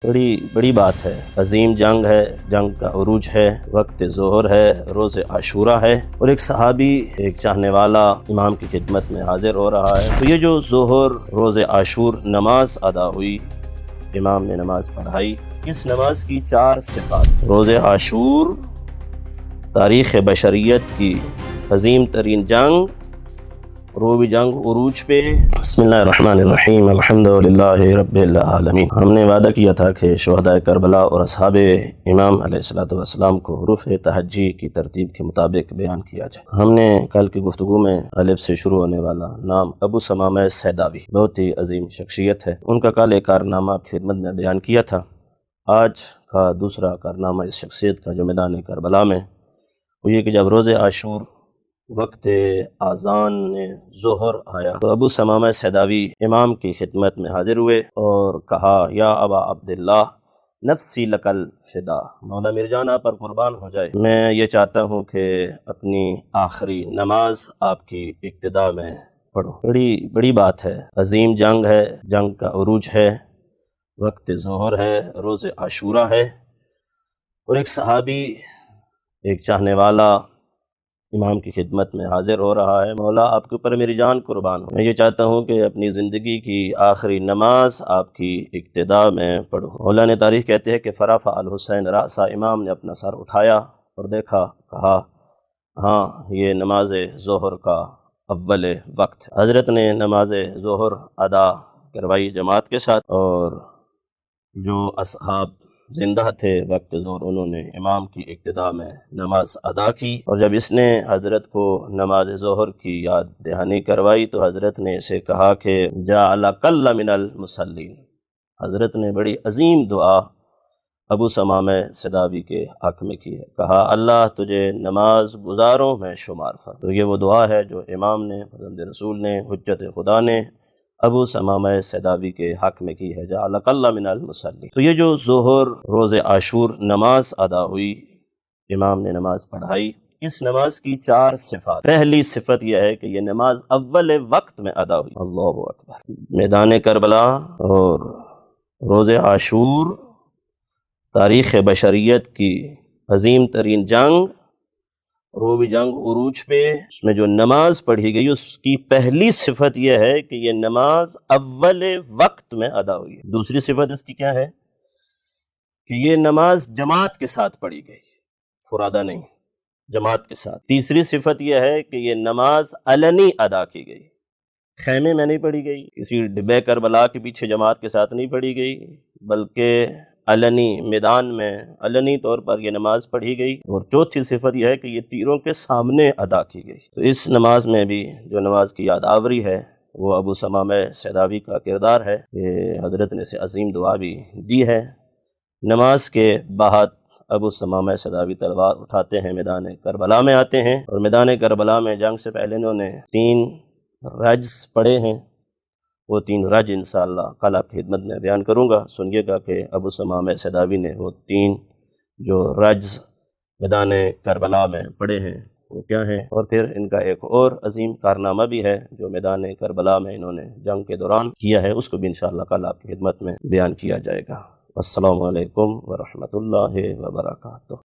बड़ी बात है। अजीम जंग है, जंग का उरूज है, वक्त ज़ोहर है, रोज़ आशूरा है और एक सहाबी, एक चाहने वाला इमाम की खिदमत में हाजिर हो रहा है। तो ये जो ज़ोहर रोज़ आशूर नमाज अदा हुई, इमाम ने नमाज पढ़ाई, इस नमाज की 4 सिफ़ात। रोज़ आशूर तारीख़ बशरियत की अजीम तरीन जंग, रोबी जंग उरूज पे। बिस्मिल्लाहिर्रहमानिर्रहीम, अल्हम्दुलिल्लाहि रब्बिल आलमीन। हमने वादा किया था कि शुहदाए करबला और असहाबे इमाम अलैहिस्सलातु वस्सलाम को हुरूफ तहज्जी की तरतीब के मुताबिक बयान किया जाए। हमने कल की गुफ्तगू में अलिफ से शुरू होने वाला नाम अबू समामा सैदावी, बहुत ही अजीम शख्सियत है, उनका कल एक कारनामा खिदमत में बयान किया था। आज का दूसरा कारनामा इस शख्सियत का जो मैदान करबला में, वो ये कि जब रोज़े आशूर वक्त आज़ान ज़ोहर आया तो अबू समामा सैदावी इमाम की खिदमत में हाजिर हुए और कहा, या अबा अब्दुल्लाह नफ्सी लकल फ़िदा, मौला मिर्जान आप पर कुर्बान हो जाए, मैं ये चाहता हूँ कि अपनी आखिरी नमाज आपकी इब्तिदा में पढ़ूँ। बड़ी बात है। अजीम जंग है, जंग का उरूज है, वक्त ज़ोहर है, रोज़ आशूरा है और एक सहाबी, एक चाहने वाला इमाम की खिदमत में हाजिर हो रहा है। मौला आपके ऊपर मेरी जान कुर्बान हो, मैं ये चाहता हूँ कि अपनी ज़िंदगी की आखिरी नमाज आपकी इब्तिदा में पढ़ूँ। मौला ने तारीख़ कहते हैं कि फ़रफ़अ अल हुसैन रासा, इमाम ने अपना सर उठाया और देखा, कहा, हाँ ये नमाज ज़ोहर का अव्वल वक्त है। हज़रत ने नमाज ज़ोहर अदा करवाई जमात के साथ और जो असहाब जिंदा थे वक्त ज़ोहर, उन्होंने इमाम की इब्तिदा में नमाज अदा की। और जब इसने हज़रत को नमाज ज़ोहर की याद दहानी करवाई तो हज़रत ने इसे कहा कि जाअला कल्ला मिनल मुसल्लीन। हज़रत ने बड़ी अजीम दुआ अबू समामा सैदावी के हक़ में की है, कहा, अल्लाह तुझे नमाज गुजारों में शुमार फरमा। तो ये वो दुआ है जो इमाम ने, फज़ल रसूल ने, हुज्जत खुदा ने अबू समामा सैदावी के हक़ में की है, जाअला कल्ला मिनल मुसल्ली। तो ये जो ज़ोहर रोज़ आशूर नमाज अदा हुई, इमाम ने नमाज पढ़ाई, इस नमाज की 4 सिफ़ात। पहली सिफ़त यह है कि ये नमाज अव्वल वक्त में अदा हुई। अल्लाहु अकबर। मैदान करबला और रोज़ आशूर तारीख़ बशरियत की अजीम तरीन जंग, रोबी जंग उरूज पे, उसमें जो नमाज पढ़ी गई उसकी पहली सिफत यह है कि ये नमाज अव्वल वक्त में अदा हुई है। दूसरी सिफत इसकी क्या है कि ये नमाज जमात के साथ पढ़ी गई, फुरादा नहीं, जमात के साथ। तीसरी सिफत यह है कि ये नमाज अलनी अदा की गई, खैमे में नहीं पढ़ी गई, किसी डिब्बे करबला के पीछे जमात के साथ नहीं पढ़ी गई, बल्कि अलनी मैदान में अलनी तौर पर यह नमाज पढ़ी गई। और चौथी सिफत यह है कि ये तीरों के सामने अदा की गई। तो इस नमाज में भी जो नमाज की याद आवरी है वो अबू समामा सैदावी का किरदार है। ये हज़रत ने से अजीम दुआ भी दी है। नमाज के बाद अबू समामा सैदावी तलवार उठाते हैं, मैदान करबला में आते हैं और मैदान करबला में जंग से पहले इन्होंने 3 रज्ज़ पढ़े हैं। वो 3 रज इंशाअल्लाह कल आपकी खिदमत में बयान करूँगा। सुनिएगा कि अबू समामा सैदावी ने वो 3 जो रज मैदान करबला में पढ़े हैं वो क्या हैं, और फिर इनका एक और अजीम कारनामा भी है जो मैदान करबला में इन्होंने जंग के दौरान किया है, उसको भी इंशाअल्लाह कल आपकी खिदमत में बयान किया जाएगा। अस्सलामु अलैकुम व रहमतुल्लाहि व बरकातुहू।